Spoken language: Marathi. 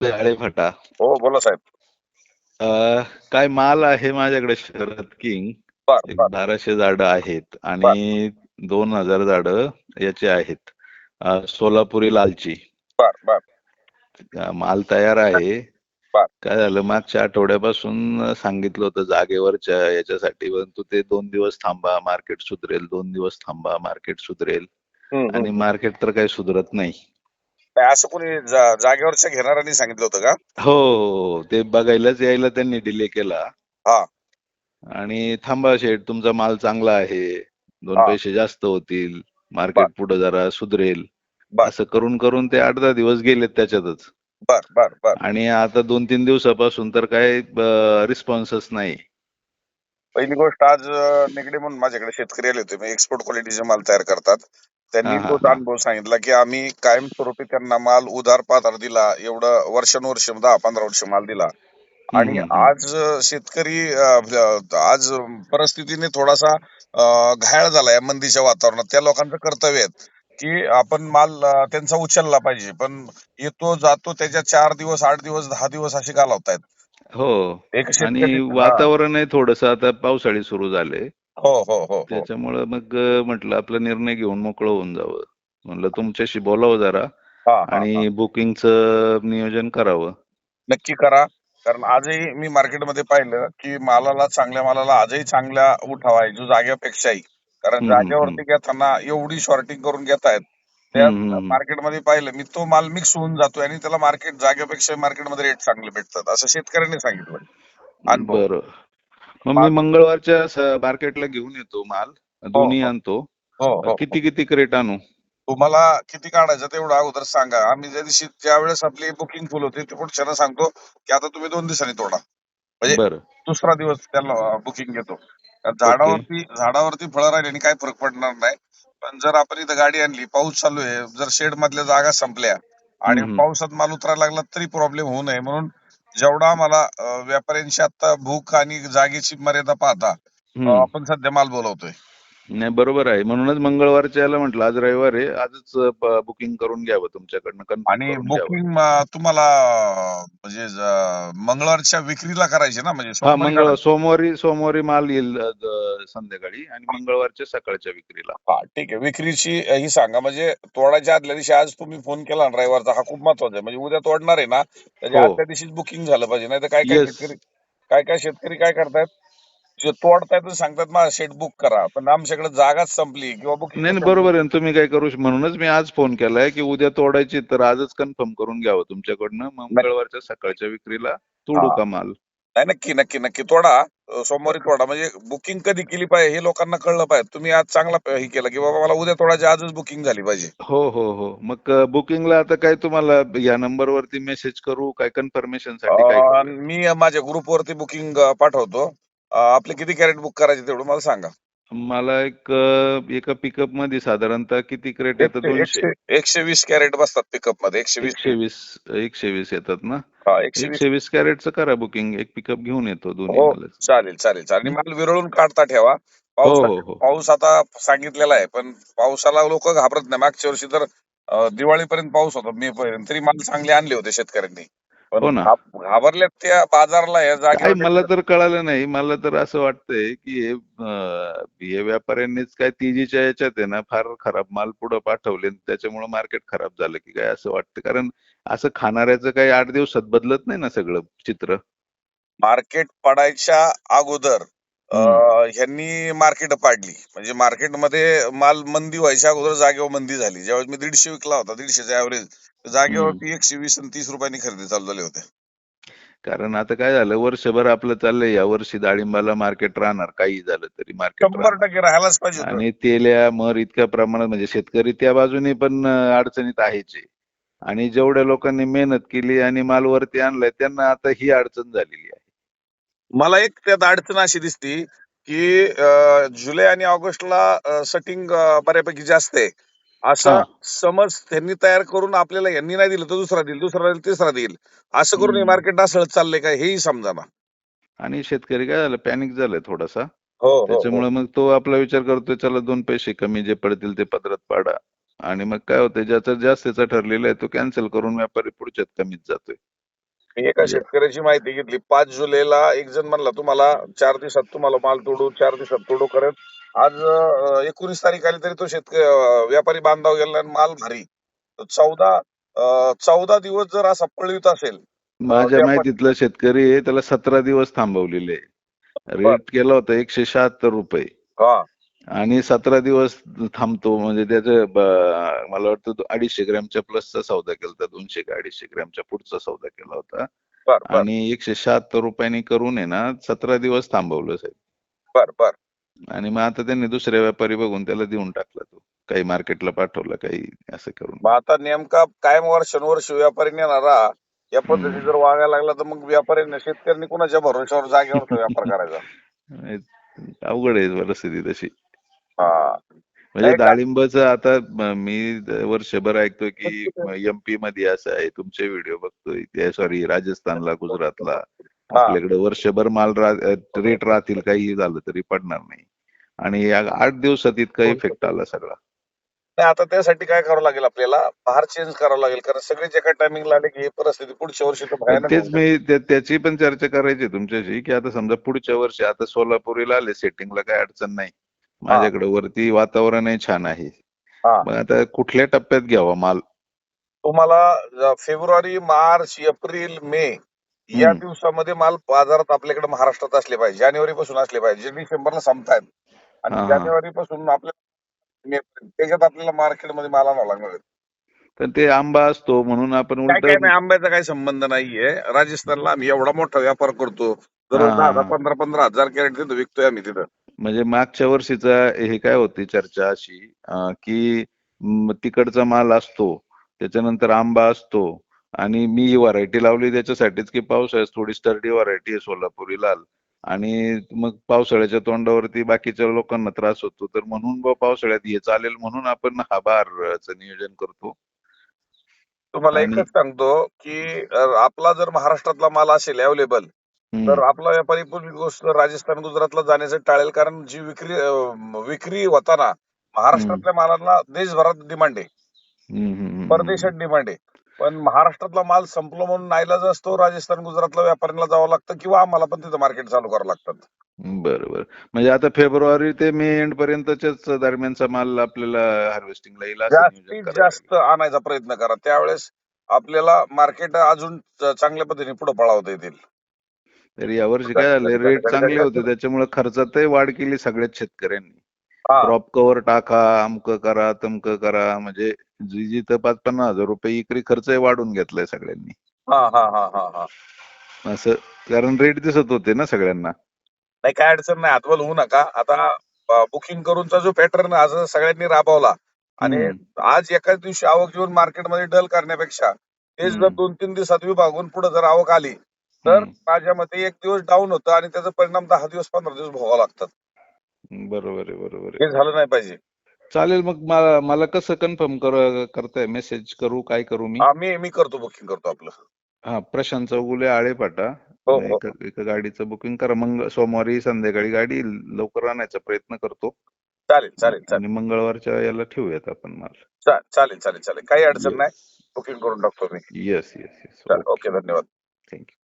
आळेफाटा. हो, बोला साहेब. काय माल आहे माझ्याकडे शरद किंग. बर एक बर 1200 झाडं आहेत बर आणि 2000 झाडं याचे आहेत, सोलापुरी लालची. बर बर माल तयार आहे. बर. काय झालं, मागच्या आठवड्यापासून सांगितलं होतं जागेवरच्या याच्यासाठी, परंतु ते 2 दिवस थांबा मार्केट सुधरेल, 2 दिवस थांबा मार्केट सुधरेल. आणि हम्म. मार्केट तर काही सुधरत नाही. काय असं कोणी जागेवरच्या घेणाऱ्यांनी सांगितलं होतं का? हो, ते बघायलाच यायला त्यांनी डिले केला. हा आणि थांबा शेठ, तुमचा माल चांगला आहे, दोन हा. पैसे जास्त होतील, बर मार्केट पुढे जरा सुधरेल. बर असं करून करून ते 8-10 दिवस गेलेत त्याच्यातच. बर बर बर. आणि आता 2-3 दिवसापासून तर काही रिस्पॉन्सच नाही. पहिली गोष्ट, आज निगडे म्हणून माझ्याकडे शेतकरी आले होते, मी एक्सपोर्ट क्वालिटीचे माल तयार करतात. हा त्यांनी हा तोच हा. अनुभव सांगितला की आम्ही कायमस्वरूपी त्यांना माल उधार पाधार दिला, एवढं वर्षानुवर्ष 10-15 वर्ष माल दिला. आणि हम्म. आज शेतकरी आज परिस्थितीने थोडासा घायाळ झाला या मंदीच्या वातावरणात. त्या लोकांचं कर्तव्य आहे की आपण माल त्यांचा उचलला पाहिजे, पण येतो जातो त्याच्या 4 दिवस 8 दिवस 10 दिवस असे घालवतायत. हो. एक आणि शेतकरी. हा. वातावरण आहे थोडस आता पावसाळी सुरू झाले. हो हो हो हो. त्याच्यामुळं मग म्हटलं आपला निर्णय घेऊन मोकळं होऊन जावं. म्हणलं तुमच्याशी बोलावं जरा हा हा हा. आणि बुकिंगचं नियोजन करावं. नक्की करा. कारण आजही मी मार्केटमध्ये पाहिलं की मालाला, चांगल्या मालाला आजही चांगला उठाव आहे, जो जागेपेक्षाही. कारण हम्म. जागेवरती घेताना एवढी शॉर्टिंग करून घेतायत. त्या हम्म. मार्केटमध्ये पाहिलं मी, तो माल मिक्स होऊन जातोय आणि त्याला मार्केट जागेपेक्षा मार्केटमध्ये रेट चांगले भेटतात, असं शेतकऱ्यांनी सांगितलं. अनुभव. बरं. मग मी माल. मंगळवारच्या मार्केटला घेऊन येतो माल, हो दोन्ही हो आणतो. हो हो हो. किती किती क्रेट आणू? तुम्हाला किती काढायचं तेवढं अगोदर सांगा. आम्ही ज्या दिवशी, ज्या वेळेस आपली बुकिंग फुल होते, ते पुढच्याला सांगतो की आता तुम्ही 2 दिवसांनी तोडा. म्हणजे बरं. दुसरा दिवस त्याला बुकिंग घेतो. ओके. झाडावरती फळं राहिल्याने काही फरक पडणार नाही. पण जर आपण इथं गाडी आणली, पाऊस चालू आहे, जर शेड मधल्या जागा संपल्या आणि हम्म. पावसात माल उतरायला लागला तरी प्रॉब्लेम होऊ नये म्हणून, जेवढा आम्हाला व्यापाऱ्यांशी आता भूक आणि जागेची मर्यादा पाहता हम्म. आपण सध्या माल बोलवतोय. नाही, बरोबर आहे. म्हणूनच मंगळवारच्या याला म्हटलं, आज रविवार आहे, आजच बुकिंग करून घ्यावं तुमच्याकडनं, कन्फर्म आणि करून घ्यावं. बुकिंग तुम्हाला म्हणजे मंगळवारच्या विक्रीला करायची ना, म्हणजे हा, सोमवारी काढायची. सोमवारी सोमवारी माल येईल संध्याकाळी, आणि मंगळवारच्या सकाळच्या विक्रीला. हा ठीक आहे. विक्रीची ही सांगा, म्हणजे तोडायच्या आदल्या दिवशी, आज तुम्ही फोन केला ना रविवारचा, हा खूप महत्वाचा आहे. म्हणजे उद्या तोडणार आहे ना, त्याच्या हो. आदल्या दिवशीच बुकिंग झालं पाहिजे. नाही तर येस. काय काय शेतकरी काय करतायत, जे तोडतायत आणि सांगतात माझा शेट बुक करा, पण आमच्याकडे जागाच संपली किंवा नाही बुकिंगच नाही, संपली. बरोबर आहे ना. तुम्ही काय करू म्हणूनच मी आज फोन केलाय की उद्या तोडायची तर आजच कन्फर्म करून घ्यावं तुमच्याकडनं, नक्की. मंगळवारच्या सकाळच्या विक्रीला हा. तोडू का माल. नाही, नक्की नक्की नक्की तोडा. सोमवारी तोडा, म्हणजे बुकिंग कधी केली पाहिजे हे लोकांना कळलं पाहिजे. तुम्ही आज चांगला हे केलं की बाबा मला उद्या तोडायची, आजच बुकिंग झाली पाहिजे. हो हो हो. मग बुकिंगला आता काय तुम्हाला या नंबरवरती मेसेज करू काय, कन्फर्मेशन साठी काय करूया? मी माझ्या ग्रुपवरती बुकिंग पाठवतो. आपले किती कॅरेट बुक करायचे तेवढं मला सांगा. मला एका पिकअप मध्ये साधारणतः किती क्रेट येतं? एकशे 200. एकशे 120 कॅरेट बसतात पिकअप मध्ये, 120 एकशे पीस. वीस 120 येतात ना? हा, 120. 120 कॅरेटचं करा बुकिंग, एक पिकअप घेऊन येतो दोन्ही हो, मालाचं. चालेल चालेल चालेल. आणि माल विरळून काढता ठेवा. हो हो हो. पाऊस आता सांगितलेला आहे, पण पावसाला लोक घाबरत नाही. मागच्या वर्षी तर दिवाळीपर्यंत पाऊस होता, मे पर्यंत, तरी माल चांगले आणले होते शेतकऱ्यांनी. पण हो ना. घाबरल्यात त्या बाजारला, या काय मला जागेवर. तर कळालं नाही. मला तर असं वाटतंय की हे व्यापाऱ्यांनीच काय तेजीच्या याच्यात आहे ना, फार खराब माल पुढे पाठवले, त्याच्यामुळे मार्केट खराब झालं की काय, असं वाटतं. कारण असं खाणाऱ्याचं काही 8 दिवसात बदलत नाही ना सगळं चित्र. मार्केट पडायच्या अगोदर हम्म. ह्यांनी मार्केट पाडली. म्हणजे मार्केटमध्ये माल मंदी व्हायच्या अगोदर जागेवर मंदी झाली. ज्यावेळेस मी 150 विकला होता, 150चा ऍव्हरेज, हम्म. जागेवरती 120 आणि 30 रुपयांनी खरेदी चालू झाले होते. कारण आता काय झालं, वर्षभर आपलं चाललंय, या वर्षी डाळिंबाला मार्केट राहणार, काही झालं तरी मार्केट 100% राहणार. राहायलाच पाहिजे होतं. आणि तेल्या मर इतक्या प्रमाणात, म्हणजे शेतकरी त्या बाजूने पण अडचणीत आहेच आहे. आणि जेवढ्या लोकांनी मेहनत केली आणि माल वरती आणलाय, त्यांना आता ही अडचण झालेली आहे. मला एक त्यात अडचण अशी दिसती की जुलै आणि ऑगस्टला सेटिंग बऱ्यापैकी जास्त आहे. हा. असा समज त्यांनी तयार करून आपल्याला, यांनी नाही दिलं तर दुसरा देईल, दुसरा देईल, तिसरा देईल, असं करून हे हम्म. मार्केट ढासळत चाललंय का हेही समजाना. आणि शेतकरी काय झालं, पॅनिक झालाय थोडासा. हो हो हो. त्याच्यामुळे मग तो आपला विचार करतोय, चला 2 पैसे कमी जे पडतील ते पदरात पाडा. आणि मग काय होतंय, ज्याचा जास्तीचा ठरलेला आहे तो कॅन्सल करून व्यापारी पुढच्यात कमीच जातोय. मी एका या शेतकऱ्याची माहिती घेतली. 5 जुलैला एक जण म्हणला तुम्हाला 4 दिवसात तुम्हाला माल तोडू, 4 दिवसात तोडू करत. आज 19 तारीख आली तरी तो व्यापारी बांधाव गेला आणि माल भारी. 14 दिवस जर असा पळवीत असेल माझ्या व्यापारी. माहितीतला शेतकरी आहे, त्याला 17 दिवस थांबवलेले. बर. रेट केला होता 176 रुपये हा. आणि 17 दिवस थांबतो म्हणजे त्याचं मला वाटतं 250 ग्रॅमच्या प्लसचा सौदा केला होता, 200 का 250 ग्रॅमच्या पुढचा सौदा केला होता बर बर आणि 176 रुपयांनी करून आहे ना 17 दिवस थांबवलं साहेब. बर बर. आणि मग आता त्यांनी दुसरे व्यापारी बघून त्याला देऊन टाकला तो, काही मार्केटला पाठवला, काही असं करून. मग आता नेमका कायम वर्षानुवर्ष व्यापारी नेणारा या पद्धती हम्म. जर वागायला लागला तर मग व्यापाऱ्यांनी शेतकऱ्यांनी कुणाच्या भरोश्यावर जागेवर व्यापार करायचा. अवघड आहे परिस्थिती तशी. हा. म्हणजे नाही का. डाळिंबाचं आता मी वर्षभर ऐकतोय की एमपी मध्ये असं आहे, तुमचे व्हिडिओ बघतोय ते, सॉरी राजस्थानला, गुजरातला, हा. आपल्याकडे वर्षभर माल रेट राहतील, काही झालं तरी पडणार नाही. आणि या 8 दिवसात इतका इफेक्ट आला सगळा. नाही आता त्यासाठी काय करावं लागेल आपल्याला, बहार चेंज करावं लागेल, कारण सगळेच एका टायमिंगला आले की ही परिस्थिती पुढच्या वर्षी तर पण भयानक तेच होऊन जाईल. मी त्याची पण चर्चा करायची आहे तुमच्याशी, की आता समजा पुढच्या वर्षी आता सोलापुरीला आले सेटिंगला, काही अडचण नाही, हा. माझ्याकडे वरती वातावरणही छान आहे. हा. मग आता कुठल्या टप्प्यात घ्यावा माल? तुम्हाला फेब्रुवारी, मार्च, एप्रिल, मे या हम्म. दिवसामध्ये माल बाजारात आपल्याकडे महाराष्ट्रात असले पाहिजे. जानेवारी पासून असले पाहिजे. जे डिसेंबरला संपतायत आणि हा हा. जानेवारी पासून आपल्या त्याच्यात आपल्याला मार्केटमध्ये माल आणावा लागणार आहे. तर ते आंबा असतो म्हणून आपण काय उलट. काय नाही, आंब्याचा काही संबंध नाहीये. राजस्थानला आम्ही एवढा मोठा व्यापार करतो, हा दररोज हा 10,000, हा. 15,000 हजार कॅरेट तिथं विकतोय आम्ही तिथं. म्हणजे मागच्या वर्षीचा हे काय होती चर्चा अशी, की तिकडचा माल असतो, त्याच्यानंतर आंबा असतो, आणि मी ही व्हरायटी लावली त्याच्यासाठीच की पावसाळ्यात थोडी स्टर्डी व्हरायटी आहे सोलापुरी लाल, आणि मग पावसाळ्याच्या तोंडावरती बाकीच्या लोकांना त्रास होतो, तर म्हणून पावसाळ्यात हे चालेल म्हणून आपण हा बहारचं नियोजन करतो. तुम्हाला आणि एकच सांगतो की आपला जर महाराष्ट्रातला माल असेल अवेलेबल, हम्म तर आपला व्यापारी पूर्वी गोष्ट राजस्थान, गुजरातला जाण्याचं टाळेल, कारण जी विक्री होताना हम्म महाराष्ट्रातल्या मालाला देशभरात डिमांड आहे, हम्म हम्म हम्म परदेशात डिमांड आहे. पण महाराष्ट्रातला माल संपलो म्हणून नाईलाज असतो, राजस्थान, गुजरातला व्यापाऱ्यांना जावं लागतं किंवा आम्हाला पण तिथं मार्केट चालू करावं लागतं. बरोबर. म्हणजे आता फेब्रुवारी ते मे एंड पर्यंतच्याच दरम्यानचा माल आपल्याला हार्वेस्टिंगला येईल असं नियोजन जास्तीत करावं लागेल. जास्त आणायचा प्रयत्न करा, त्यावेळेस आपल्याला मार्केट अजून चांगल्या पद्धतीने पुढे पळावता येतील. तर यावर्षी काय झालं, रेट चांगले होते त्याच्यामुळे खर्चातही वाढ केली सगळ्याच शेतकऱ्यांनी. हा. क्रॉप कव्हर टाका, अमकं करा, तमकं करा, म्हणजे जी जिथं 5-50 हजार रुपये इकरी खर्चही वाढून घेतलाय सगळ्यांनी हा. हा. हा. हा. हा. असं. कारण रेट दिसत होते ना सगळ्यांना. नाही काय अडचण नाही, हातवल होऊ नका. आता बुकिंग करूनचा जो पॅटर्न आज सगळ्यांनी राबवला आणि हम्म आज एकाच दिवशी आवक येऊन मार्केटमध्ये डल करण्यापेक्षा तेच जर हम्म 2-3 दिवसात विभागून पुढे जर आवक आली, तर हम्म. माझ्या मते एक दिवस डाऊन होतं आणि त्याचा परिणाम 10 दिवस, 15 दिवस भोगावे लागतात. बरोबर आहे, बरोबर आहे. हे झालं नाही पाहिजे. चालेल, मग मला मला कसं कन्फर्म करताय, मेसेज करू, काय करू मी? मी करतो, बुकिंग करतो आपलं. हा, प्रशांत चौगुले, आळेपाटा. हो हो. एका एका गाडीचं बुकिंग करा, मग सोमवारी संध्याकाळी गाडी येईल. लवकर आणायचा प्रयत्न करतो चालेल चालेल आणि चालेल. मंगळवारच्या याला ठेवूयात आपण माल. चालेल चालेल चालेल, काही अडचण येस नाही. बुकिंग करून टाकतो मी. Yes yes yes. चालेल, ओके. ओके, धन्यवाद. थँक्यू.